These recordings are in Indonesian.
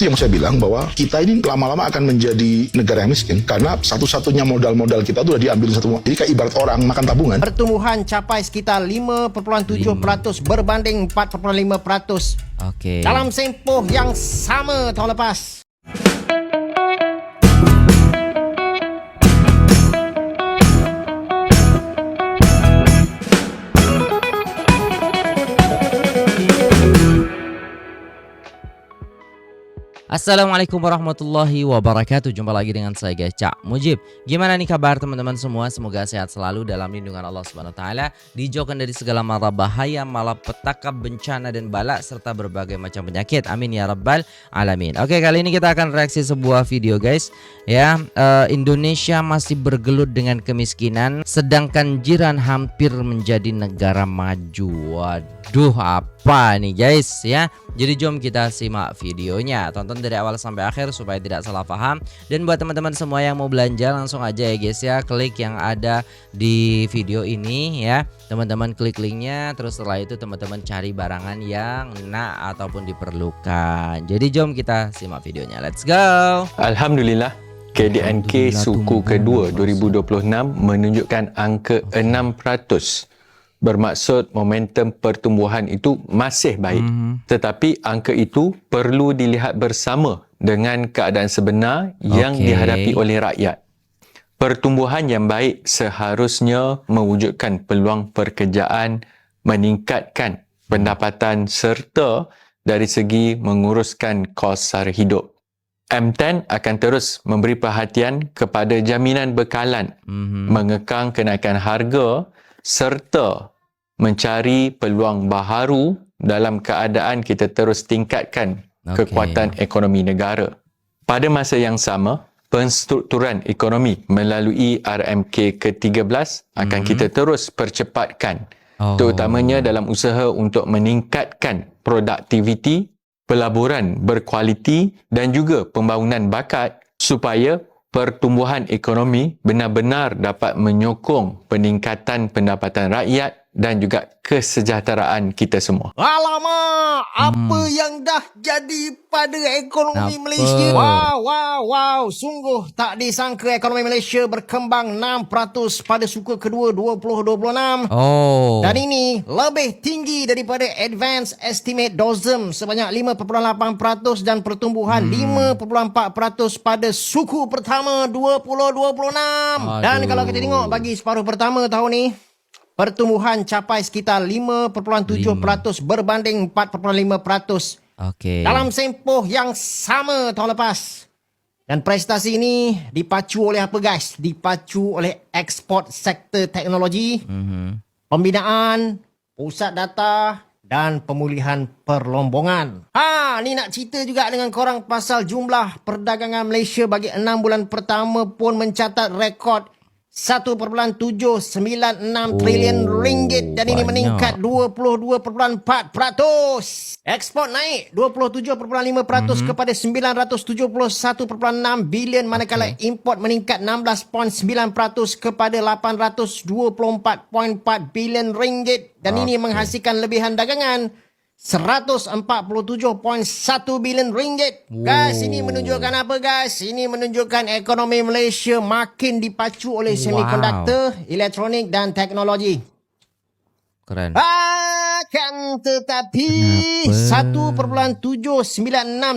Itu yang saya bilang bahwa kita ini lama-lama akan menjadi negara yang miskin karena satu-satunya modal-modal kita itu udah diambil satu. Jadi kayak ibarat orang makan tabungan. Pertumbuhan capai sekitar 5,7% berbanding 4,5% dalam tempoh yang sama tahun lepas. Assalamualaikum warahmatullahi wabarakatuh. Jumpa lagi dengan saya guys, Cak Mujib. Gimana nih kabar teman-teman semua? Semoga sehat selalu dalam lindungan Allah Subhanahu wa taala, dijauhkan dari segala mara bahaya, malapetaka, bencana dan bala serta berbagai macam penyakit. Amin ya rabbal alamin. Oke, kali ini kita akan reaksi sebuah video guys. Ya, Indonesia masih bergelut dengan kemiskinan sedangkan jiran hampir menjadi negara maju. Waduh, apa nih guys ya? Jadi jom kita simak videonya. Tonton dari awal sampai akhir supaya tidak salah paham. Dan buat teman-teman semua yang mau belanja langsung aja ya guys ya, klik yang ada di video ini ya. Teman-teman klik linknya, terus setelah itu teman-teman cari barangan yang nak ataupun diperlukan. Jadi jom kita simak videonya. Let's go. Alhamdulillah, KDNK suku kedua 2026 menunjukkan angka 6%. Bermaksud momentum pertumbuhan itu masih baik. Tetapi angka itu perlu dilihat bersama dengan keadaan sebenar yang dihadapi oleh rakyat. Pertumbuhan yang baik seharusnya mewujudkan peluang pekerjaan, meningkatkan pendapatan serta dari segi menguruskan kos sara hidup. M10 akan terus memberi perhatian kepada jaminan bekalan, mengekang kenaikan harga serta mencari peluang baharu dalam keadaan kita terus tingkatkan kekuatan ekonomi negara. Pada masa yang sama, penstrukturan ekonomi melalui RMK ke-13 akan kita terus percepatkan, terutamanya dalam usaha untuk meningkatkan produktiviti, pelaburan berkualiti dan juga pembangunan bakat supaya pertumbuhan ekonomi benar-benar dapat menyokong peningkatan pendapatan rakyat dan juga kesejahteraan kita semua. Alamak, apa yang dah jadi pada ekonomi Malaysia? Wow, sungguh tak disangka ekonomi Malaysia berkembang 6% pada suku kedua 2026. Dan ini lebih tinggi daripada advance estimate DOSM sebanyak 5,8% dan pertumbuhan 5,4% pada suku pertama 2026. Dan kalau kita tengok bagi separuh pertama tahun ni, pertumbuhan capai sekitar 5,7% berbanding 4,5% dalam tempoh yang sama tahun lepas. Dan prestasi ini dipacu oleh apa guys? Dipacu oleh ekspor sektor teknologi, pembinaan, pusat data dan pemulihan perlombongan. Ni nak cerita juga dengan korang pasal jumlah perdagangan Malaysia bagi 6 bulan pertama pun mencatat rekod 1.796 trilion ringgit dan ini meningkat 22.4%. Ekspor naik 27.5% kepada 971.6 bilion manakala import meningkat 16.9% kepada 824.4 bilion ringgit dan ini menghasilkan lebihan dagangan 147.1 bilion ringgit. Guys, ini menunjukkan apa guys? Ini menunjukkan ekonomi Malaysia makin dipacu oleh semikonduktor, elektronik dan teknologi. Keren. Akan tetapi 1.796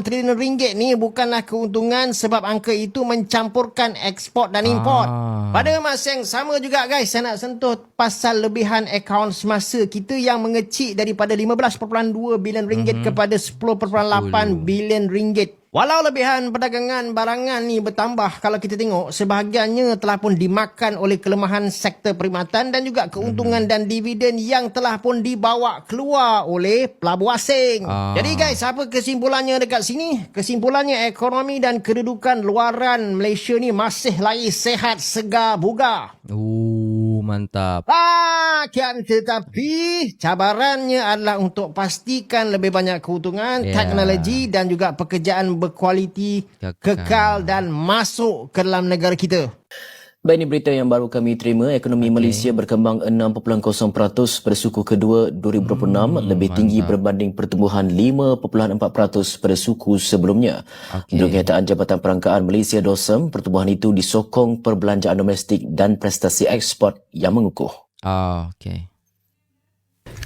trilion ringgit ni bukanlah keuntungan sebab angka itu mencampurkan ekspor dan import. Pada masa yang sama juga guys, saya nak sentuh pasal lebihan akaun semasa kita yang mengecil daripada 15.2 bilion ringgit kepada 10.8 bilion ringgit. Walau lebihan perdagangan barangan ni bertambah, kalau kita tengok sebahagiannya telah pun dimakan oleh kelemahan sektor perkhidmatan dan juga keuntungan dan dividen yang telah pun dibawa keluar oleh pelabur asing. Jadi guys, apa kesimpulannya dekat sini? Kesimpulannya ekonomi dan kedudukan luaran Malaysia ni masih lagi sehat, segar, bugar. Mantap. Kan tetapi cabarannya adalah untuk pastikan lebih banyak keuntungan, teknologi dan juga pekerjaan berkualiti kekal dan masuk ke dalam negara kita. Baik, ini berita yang baru kami terima. Ekonomi Malaysia berkembang 6.0% pada suku kedua 2026, lebih tinggi berbanding pertumbuhan 5.4% pada suku sebelumnya. Menurut kenyataan Jabatan Perangkaan Malaysia DOSM, pertumbuhan itu disokong perbelanjaan domestik dan prestasi ekspor yang mengukuh.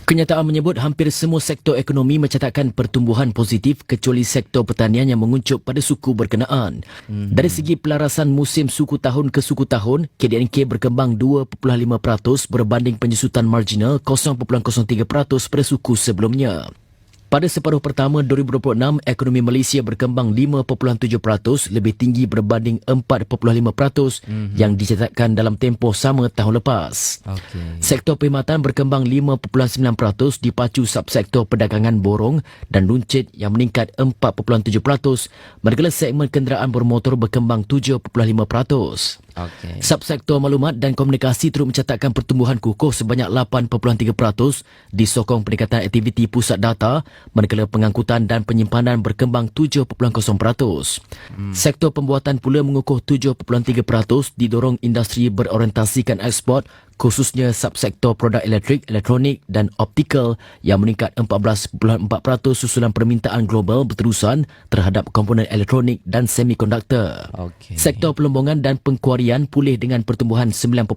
Kenyataan menyebut hampir semua sektor ekonomi mencatatkan pertumbuhan positif kecuali sektor pertanian yang menguncup pada suku berkenaan. Dari segi pelarasan musim suku tahun ke suku tahun, KDNK berkembang 2.5% berbanding penyusutan marginal 0.03% pada suku sebelumnya. Pada separuh pertama 2026, ekonomi Malaysia berkembang 5.7%, lebih tinggi berbanding 4.5% yang dicatatkan dalam tempoh sama tahun lepas. Sektor perkhidmatan berkembang 5.9% dipacu subsektor perdagangan borong dan luncit yang meningkat 4.7%, manakala segmen kenderaan bermotor berkembang 7.5%. Subsektor maklumat dan komunikasi turut mencatatkan pertumbuhan kukuh sebanyak 8.3%, disokong peningkatan aktiviti pusat data, manakala pengangkutan dan penyimpanan berkembang 7.0%. Sektor pembuatan pula mengukuh 7.3%, didorong industri berorientasikan ekspor, khususnya subsektor produk elektrik, elektronik dan optikal yang meningkat 14.4% susulan permintaan global berterusan terhadap komponen elektronik dan semikonduktor. Sektor pelombongan dan pengkuarian pulih dengan pertumbuhan 9.2%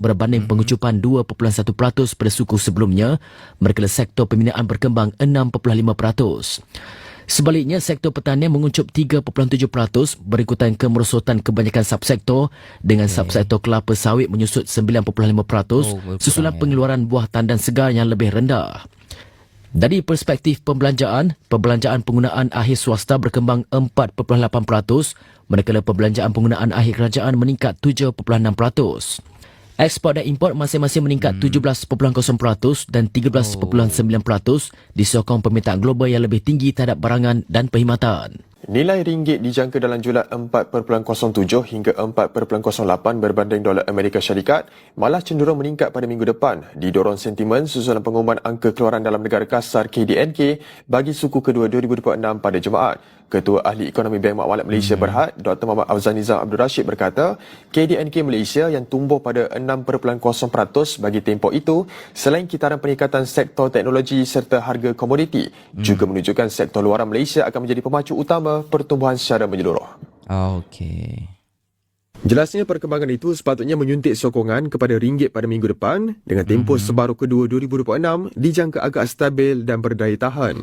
berbanding pengucupan 2.1% pada suku sebelumnya, manakala sektor pembinaan berkembang 6.5%. Sebaliknya, sektor pertanian menguncup 3.7% berikutan kemerosotan kebanyakan subsektor dengan subsektor kelapa sawit menyusut 9.5%, susulan pengeluaran buah tandan segar yang lebih rendah. Dari perspektif perbelanjaan penggunaan akhir swasta berkembang 4.8%, manakala perbelanjaan penggunaan akhir kerajaan meningkat 7.6%. Ekspor dan import masing-masing meningkat 17.0% dan 13.9%, disokong permintaan global yang lebih tinggi terhadap barangan dan perkhidmatan. Nilai ringgit dijangka dalam julat 4.07 hingga 4.08 berbanding dolar Amerika Syarikat malah cenderung meningkat pada minggu depan, didorong sentimen susulan pengumuman angka keluaran dalam negara kasar KDNK bagi suku kedua 2026 pada Jumaat. Ketua Ahli Ekonomi Bank Makwalat Malaysia Berhad, Dr. Muhammad Afzal Nizam Abdul Rashid berkata, KDNK Malaysia yang tumbuh pada 6.0% bagi tempoh itu, selain kitaran peningkatan sektor teknologi serta harga komoditi, juga menunjukkan sektor luaran Malaysia akan menjadi pemacu utama pertumbuhan secara menyeluruh. Jelasnya perkembangan itu sepatutnya menyuntik sokongan kepada ringgit pada minggu depan dengan tempoh separuh kedua 2026 dijangka agak stabil dan berdaya tahan.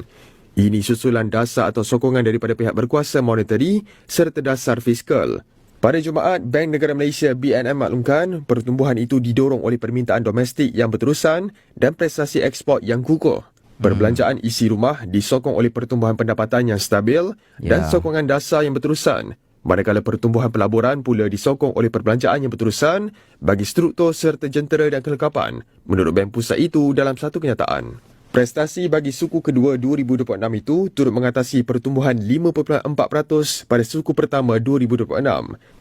Ini susulan dasar atau sokongan daripada pihak berkuasa monetary serta dasar fiskal. Pada Jumaat, Bank Negara Malaysia BNM maklumkan pertumbuhan itu didorong oleh permintaan domestik yang berterusan dan prestasi ekspor yang kukuh. Perbelanjaan isi rumah disokong oleh pertumbuhan pendapatan yang stabil dan sokongan dasar yang berterusan. Manakala pertumbuhan pelaburan pula disokong oleh perbelanjaan yang berterusan bagi struktur serta jentera dan kelengkapan, menurut Bank Pusat itu dalam satu kenyataan. Prestasi bagi suku kedua 2026 itu turut mengatasi pertumbuhan 5.4% pada suku pertama 2026.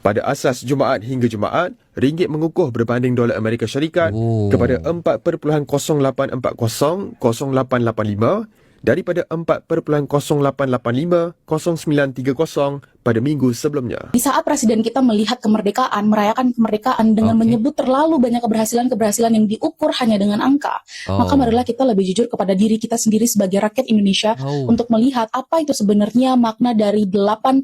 Pada asas Jumaat hingga Jumaat, ringgit mengukuh berbanding dolar Amerika Syarikat kepada 4.0840 0885 daripada 4.0885 0930 pada minggu sebelumnya. Di saat Presiden kita melihat kemerdekaan, merayakan kemerdekaan dengan menyebut terlalu banyak keberhasilan-keberhasilan yang diukur hanya dengan angka, maka marilah kita lebih jujur kepada diri kita sendiri sebagai rakyat Indonesia untuk melihat apa itu sebenarnya makna dari 81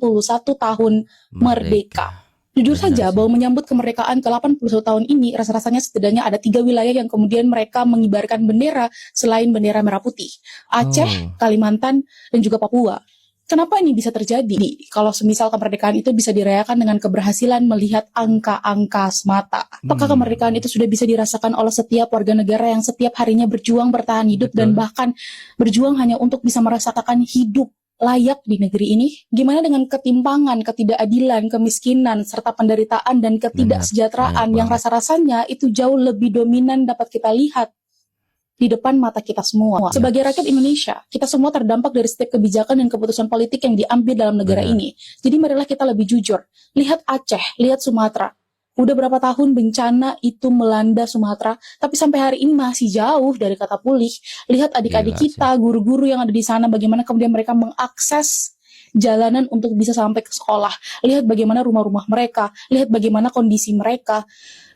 tahun merdeka. Jujur saja bahwa menyambut kemerdekaan ke-81 tahun ini, rasa-rasanya setidaknya ada 3 wilayah yang kemudian mereka mengibarkan bendera selain bendera merah putih. Aceh, Kalimantan, dan juga Papua. Kenapa ini bisa terjadi? Kalau semisal kemerdekaan itu bisa dirayakan dengan keberhasilan melihat angka-angka semata. Apakah kemerdekaan itu sudah bisa dirasakan oleh setiap warga negara yang setiap harinya berjuang bertahan hidup dan bahkan berjuang hanya untuk bisa merasakan hidup layak di negeri ini? Gimana dengan ketimpangan, ketidakadilan, kemiskinan, serta penderitaan dan ketidaksejahteraan yang rasa-rasanya itu jauh lebih dominan dapat kita lihat di depan mata kita semua. Sebagai rakyat Indonesia, kita semua terdampak dari setiap kebijakan dan keputusan politik yang diambil dalam negara ini. Jadi marilah kita lebih jujur. Lihat Aceh, lihat Sumatera. Udah berapa tahun bencana itu melanda Sumatera, tapi sampai hari ini masih jauh dari kata pulih. Lihat adik-adik kita, guru-guru yang ada di sana, bagaimana kemudian mereka mengakses jalanan untuk bisa sampai ke sekolah. Lihat bagaimana rumah-rumah mereka, lihat bagaimana kondisi mereka.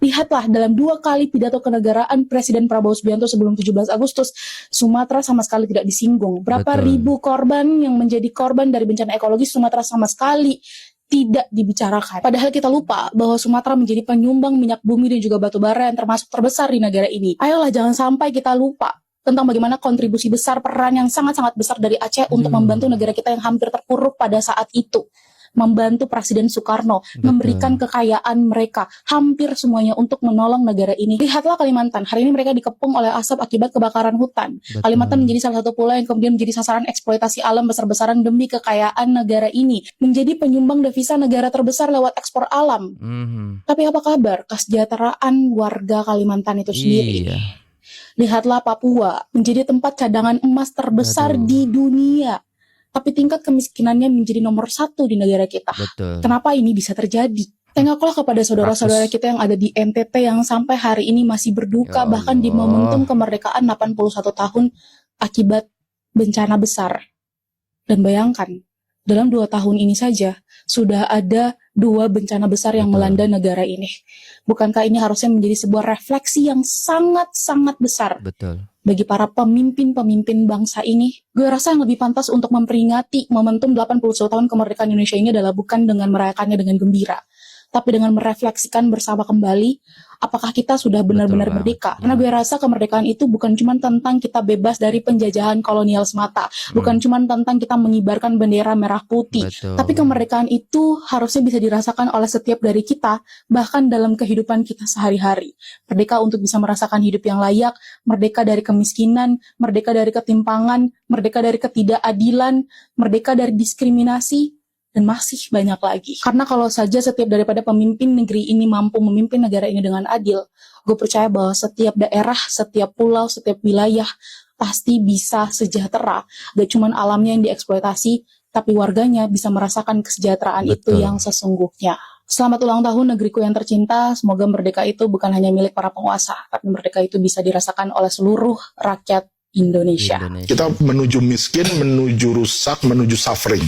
Lihatlah dalam 2 kali pidato kenegaraan Presiden Prabowo Subianto sebelum 17 Agustus, Sumatera sama sekali tidak disinggung. Berapa Betul. ribu korban yang menjadi korban dari bencana ekologis Sumatera sama sekali tidak dibicarakan. Padahal kita lupa bahwa Sumatera menjadi penyumbang minyak bumi dan juga batu bara yang termasuk terbesar di negara ini. Ayolah jangan sampai kita lupa tentang bagaimana kontribusi besar, peran yang sangat-sangat besar dari Aceh untuk membantu negara kita yang hampir terpuruk pada saat itu. Membantu Presiden Soekarno, memberikan kekayaan mereka, hampir semuanya untuk menolong negara ini. Lihatlah Kalimantan, hari ini mereka dikepung oleh asap akibat kebakaran hutan. Kalimantan menjadi salah satu pulau yang kemudian menjadi sasaran eksploitasi alam besar-besaran demi kekayaan negara ini. Menjadi penyumbang devisa negara terbesar lewat ekspor alam. Tapi apa kabar kesejahteraan warga Kalimantan itu sendiri? Iya. Lihatlah Papua, menjadi tempat cadangan emas terbesar di dunia. Tapi tingkat kemiskinannya menjadi nomor 1 di negara kita. Betul. Kenapa ini bisa terjadi? Tengoklah kepada saudara-saudara kita yang ada di NTT yang sampai hari ini masih berduka, Ya bahkan di Allah. momentum kemerdekaan 81 tahun akibat bencana besar. Dan bayangkan, dalam 2 tahun ini saja sudah ada 2 bencana besar yang melanda negara ini. Bukankah ini harusnya menjadi sebuah refleksi yang sangat-sangat besar Betul. bagi para pemimpin-pemimpin bangsa ini? Gue rasa yang lebih pantas untuk memperingati momentum 81 tahun kemerdekaan Indonesia ini adalah bukan dengan merayakannya dengan gembira, tapi dengan merefleksikan bersama kembali apakah kita sudah benar-benar Betul merdeka. banget. Karena gue rasa kemerdekaan itu bukan cuma tentang kita bebas dari penjajahan kolonial semata, bukan cuma tentang kita mengibarkan bendera merah putih, Betul. tapi kemerdekaan itu harusnya bisa dirasakan oleh setiap dari kita, bahkan dalam kehidupan kita sehari-hari. Merdeka untuk bisa merasakan hidup yang layak, merdeka dari kemiskinan, merdeka dari ketimpangan, merdeka dari ketidakadilan, merdeka dari diskriminasi, dan masih banyak lagi. Karena kalau saja setiap daripada pemimpin negeri ini mampu memimpin negara ini dengan adil, gue percaya bahwa setiap daerah, setiap pulau, setiap wilayah pasti bisa sejahtera. Gak cuma alamnya yang dieksploitasi, tapi warganya bisa merasakan kesejahteraan itu Betul. yang sesungguhnya. Selamat ulang tahun negeriku yang tercinta. Semoga merdeka itu bukan hanya milik para penguasa, tapi merdeka itu bisa dirasakan oleh seluruh rakyat Indonesia. Kita menuju miskin, menuju rusak, menuju suffering.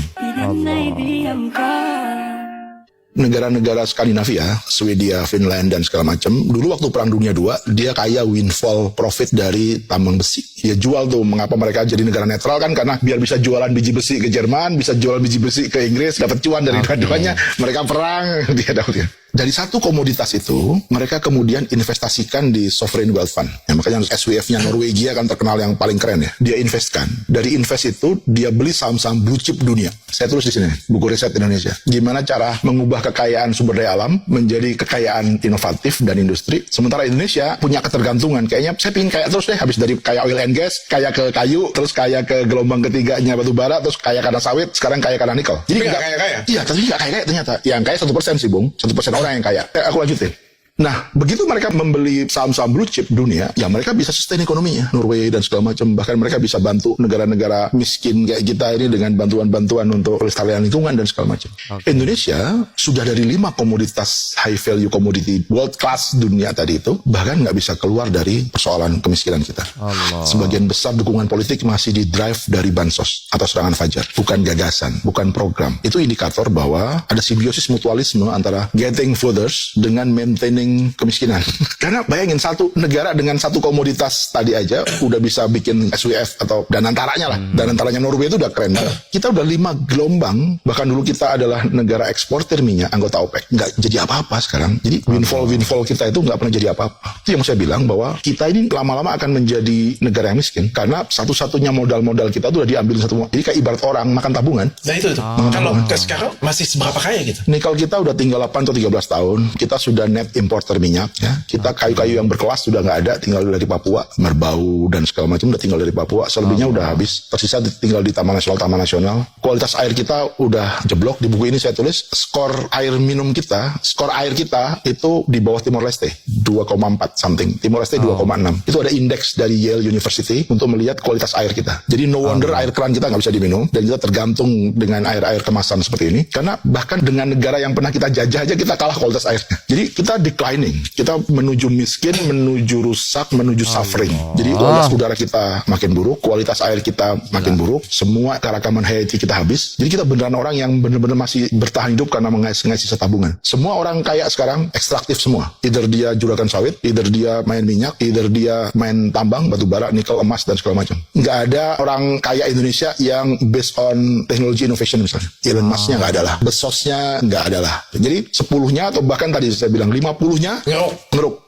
Negara-negara Skandinavia, Swedia, Finland, dan segala macam, dulu waktu Perang Dunia II, dia kaya windfall profit dari tambang besi. Ya jual tuh, mengapa mereka jadi negara netral kan, karena biar bisa jualan biji besi ke Jerman, bisa jual biji besi ke Inggris, dapat cuan dari dua-duanya, mereka perang, dia dapat. Dari satu komoditas itu, mereka kemudian investasikan di sovereign wealth fund. Ya, makanya SWF-nya Norwegia kan terkenal yang paling keren ya. Dia investkan. Dari invest itu, dia beli saham-saham blue chip dunia. Saya tulis di sini, buku riset Indonesia. Gimana cara mengubah kekayaan sumber daya alam menjadi kekayaan inovatif dan industri. Sementara Indonesia punya ketergantungan. Kayaknya saya pingin kaya terus deh, habis dari kaya oil and gas, kaya ke kayu, terus kaya ke gelombang ketiganya batu bara, terus kaya karena sawit, sekarang kaya karena nikel. Jadi nggak kaya-kaya? Iya, tapi nggak kaya-kaya ternyata. Yang kaya 1% sih, Bung. 1% orang yang kaya. Aku lanjutin. Nah, begitu mereka membeli saham-saham blue chip dunia, ya mereka bisa sustain ekonominya, Norway dan segala macam. Bahkan mereka bisa bantu negara-negara miskin kayak kita ini dengan bantuan-bantuan untuk pelestarian lingkungan dan segala macam. Indonesia sudah dari 5 komoditas high value commodity world class dunia tadi itu, bahkan nggak bisa keluar dari persoalan kemiskinan kita. Allah. Sebagian besar dukungan politik masih di drive dari bansos atau serangan fajar, bukan gagasan, bukan program. Itu indikator bahwa ada simbiosis mutualisme antara getting voters dengan maintaining kemiskinan. Karena bayangin satu negara dengan satu komoditas tadi aja udah bisa bikin SWF atau danantaranya lah. Danantaranya Norway itu udah keren banget. Kita udah 5 gelombang, bahkan dulu kita adalah negara eksportir minyak, anggota OPEC. Nggak jadi apa-apa sekarang. Jadi windfall kita itu nggak pernah jadi apa-apa. Itu yang saya bilang bahwa kita ini lama-lama akan menjadi negara yang miskin. Karena satu-satunya modal-modal kita itu udah diambil satu. Jadi kayak ibarat orang makan tabungan. Nah itu. Kalau ke sekarang masih seberapa kaya gitu? Nikel kita udah tinggal 8 atau 13 tahun. Kita sudah net importer minyak ya. Kita kayu-kayu yang berkelas sudah nggak ada, tinggal dari Papua, Merbau dan segala macam udah tinggal dari Papua. Selebihnya udah habis. Tersisa tinggal di Taman Nasional. Kualitas air kita udah jeblok. Di buku ini saya tulis skor air air kita itu di bawah Timor Leste, 2,4 something. Timor Leste 2,6. Itu ada indeks dari Yale University untuk melihat kualitas air kita. Jadi no wonder air keran kita nggak bisa diminum dan kita tergantung dengan air-air kemasan seperti ini. Karena bahkan dengan negara yang pernah kita jajah aja kita kalah kualitas airnya. Jadi kita decline declining. Kita menuju miskin, menuju rusak, menuju suffering. Jadi kualitas udara kita makin buruk, kualitas air kita makin buruk, semua keragaman hayati kita habis. Jadi kita beneran orang yang bener-bener masih bertahan hidup karena mengais sisa tabungan. Semua orang kaya sekarang ekstraktif semua. Either dia juragan sawit, either dia main minyak, either dia main tambang, batu bara, nikel, emas, dan segala macam. Nggak ada orang kaya Indonesia yang based on teknologi innovation misalnya. Elon Musk-nya nggak ada lah. Bezosnya nggak ada lah. Jadi 10-nya atau bahkan tadi saya bilang 50-nya ngeruk.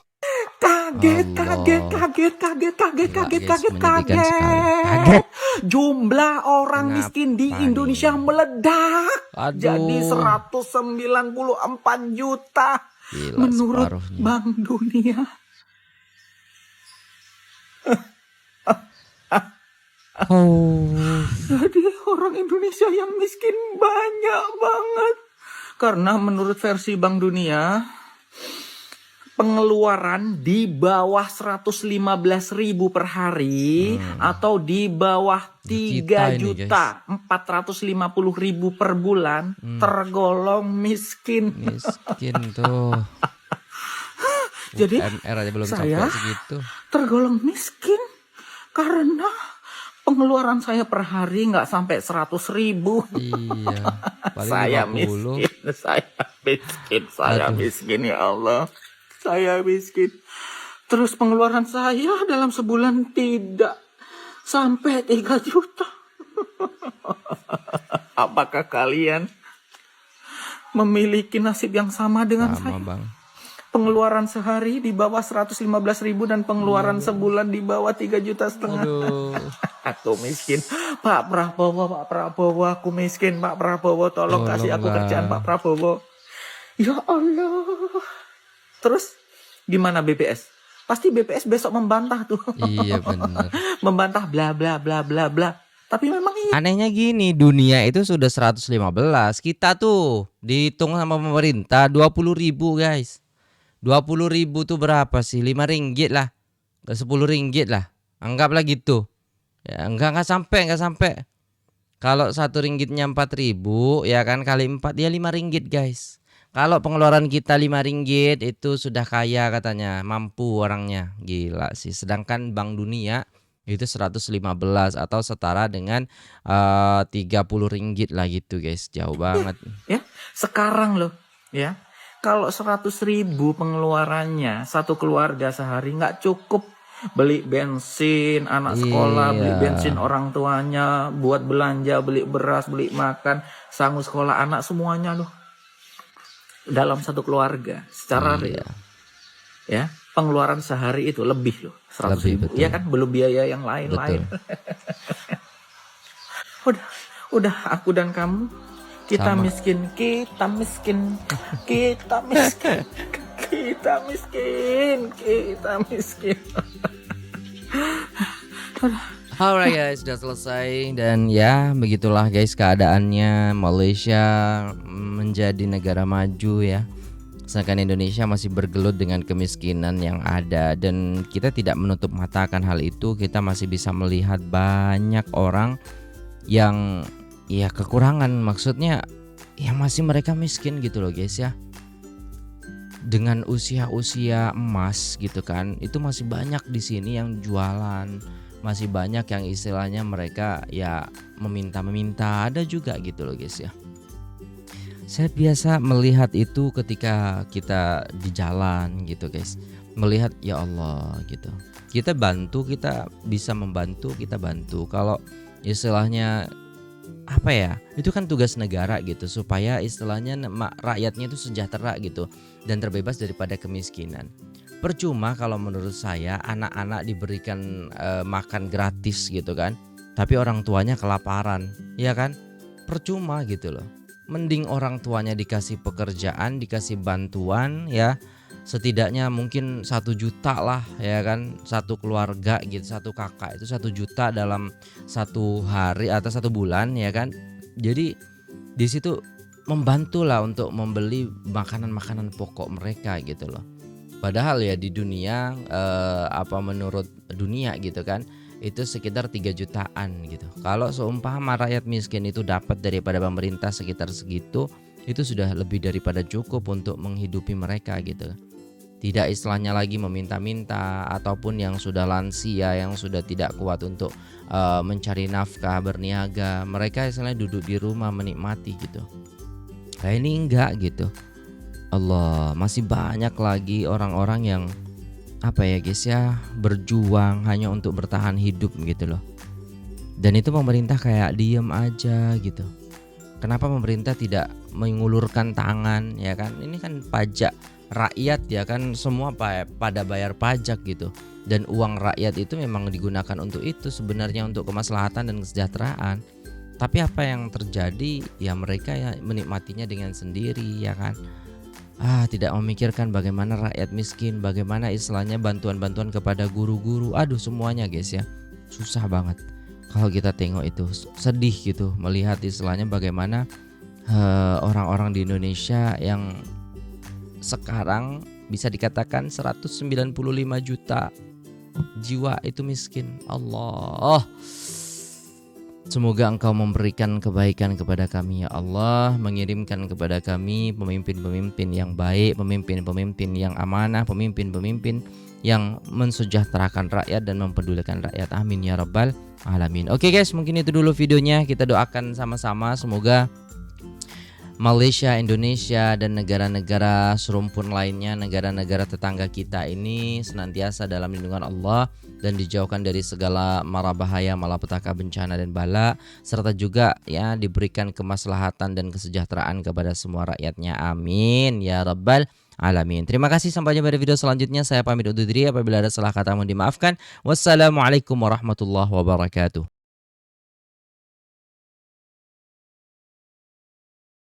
Kaget. Jumlah orang miskin di Indonesia meledak. Jadi 194 juta. Gila, menurut separuhnya. Bank Dunia. Jadi orang Indonesia yang miskin banyak banget. Karena menurut versi Bank Dunia, pengeluaran di bawah 115.000 per hari atau di bawah 3 juta 450.000 per bulan tergolong miskin. Miskin tuh. Jadi UMR aja belum saya sampai segitu. tergolong miskin karena pengeluaran saya per hari nggak sampai 100.000. Iya. Paling Saya 50. miskin, saya miskin ya Allah. Saya miskin. Terus pengeluaran saya dalam sebulan tidak sampai 3 juta. Apakah kalian memiliki nasib yang sama dengan saya? Bang. Pengeluaran sehari di bawah 115.000 dan pengeluaran sebulan di bawah 3,5 juta. Aku miskin. Pak Prabowo, aku miskin. Pak Prabowo, tolong kasih aku kerjaan Pak Prabowo. Ya Allah. Terus gimana BPS? Pasti BPS besok membantah tuh. Iya benar. Membantah bla bla bla bla bla. Tapi memang iya. Anehnya gini, dunia itu sudah 115. Kita tuh dihitung sama pemerintah 20.000 guys. 20.000 tuh berapa sih? 5 ringgit lah. 10 ringgit lah. Anggaplah gitu. Ya, enggak sampai. Kalau 1 ringgitnya 4.000 ya kan kali 4 ya 5 ringgit guys. Kalau pengeluaran kita 5 ringgit itu sudah kaya katanya, mampu orangnya. Gila sih. Sedangkan Bank Dunia itu 115 atau setara dengan 30 ringgit lah gitu guys. Jauh banget. Ya, sekarang loh, ya. Kalau 100.000 pengeluarannya satu keluarga sehari nggak cukup beli bensin anak sekolah, beli bensin orang tuanya, buat belanja, beli beras, beli makan, sanggup sekolah anak semuanya loh. Dalam satu keluarga secara real. Ya, pengeluaran sehari itu lebih loh, 100.000. Iya kan, belum biaya yang lain-lain. udah aku dan kamu kita miskin. Alright guys, sudah selesai dan ya begitulah guys keadaannya Malaysia menjadi negara maju ya. Sedangkan Indonesia masih bergelut dengan kemiskinan yang ada dan kita tidak menutup mata akan hal itu. Kita masih bisa melihat banyak orang yang ya kekurangan, maksudnya ya masih mereka miskin gitu loh guys ya. Dengan usia-usia emas gitu kan, itu masih banyak di sini yang jualan, masih banyak yang istilahnya mereka ya meminta-meminta, ada juga gitu loh guys ya. Saya biasa melihat itu ketika kita di jalan gitu guys, melihat ya Allah gitu. Kita bantu, kita bisa membantu, kita bantu. Kalau istilahnya apa ya, itu kan tugas negara gitu supaya istilahnya rakyatnya itu sejahtera gitu dan terbebas daripada kemiskinan. Percuma kalau menurut saya anak-anak diberikan makan gratis gitu kan, tapi orang tuanya kelaparan, ya kan? Percuma gitu loh. Mending orang tuanya dikasih pekerjaan, dikasih bantuan ya. Setidaknya mungkin 1 juta lah ya kan, satu keluarga gitu, satu kakak itu 1 juta dalam 1 hari atau 1 bulan ya kan. Jadi di situ membantu lah untuk membeli makanan-makanan pokok mereka gitu loh. Padahal ya di dunia menurut dunia gitu kan itu sekitar 3 jutaan gitu. Kalau seumpama rakyat miskin itu dapat daripada pemerintah sekitar segitu, itu sudah lebih daripada cukup untuk menghidupi mereka gitu. Tidak istilahnya lagi meminta-minta, ataupun yang sudah lansia yang sudah tidak kuat untuk mencari nafkah, berniaga, mereka istilahnya duduk di rumah menikmati gitu. Kayak ini enggak gitu. Allah, masih banyak lagi orang-orang yang apa ya guys ya, berjuang hanya untuk bertahan hidup gitu loh. Dan itu pemerintah kayak diem aja gitu. Kenapa pemerintah tidak mengulurkan tangan ya kan? Ini kan pajak rakyat ya kan, semua pada bayar pajak gitu. Dan uang rakyat itu memang digunakan untuk itu sebenarnya, untuk kemaslahatan dan kesejahteraan. Tapi apa yang terjadi ya, mereka ya menikmatinya dengan sendiri ya kan. Tidak memikirkan bagaimana rakyat miskin, bagaimana istilahnya bantuan-bantuan kepada guru-guru. Aduh semuanya guys ya, susah banget. Kalau kita tengok itu sedih gitu melihat istilahnya bagaimana orang-orang di Indonesia yang sekarang bisa dikatakan 195 juta jiwa itu miskin. Allah, semoga Engkau memberikan kebaikan kepada kami ya Allah, mengirimkan kepada kami pemimpin-pemimpin yang baik, pemimpin-pemimpin yang amanah, pemimpin-pemimpin yang mensejahterakan rakyat dan mempedulikan rakyat. Amin ya rabbal alamin. Oke guys, mungkin itu dulu videonya. Kita doakan sama-sama semoga Malaysia, Indonesia, dan negara-negara serumpun lainnya, negara-negara tetangga kita ini senantiasa dalam lindungan Allah dan dijauhkan dari segala mara bahaya, malapetaka, bencana dan bala, serta juga ya diberikan kemaslahatan dan kesejahteraan kepada semua rakyatnya. Amin ya rabbal alamin. Terima kasih, sampai jumpa di video selanjutnya. Saya pamit undur diri, apabila ada salah kata mohon dimaafkan. Wassalamualaikum warahmatullahi wabarakatuh.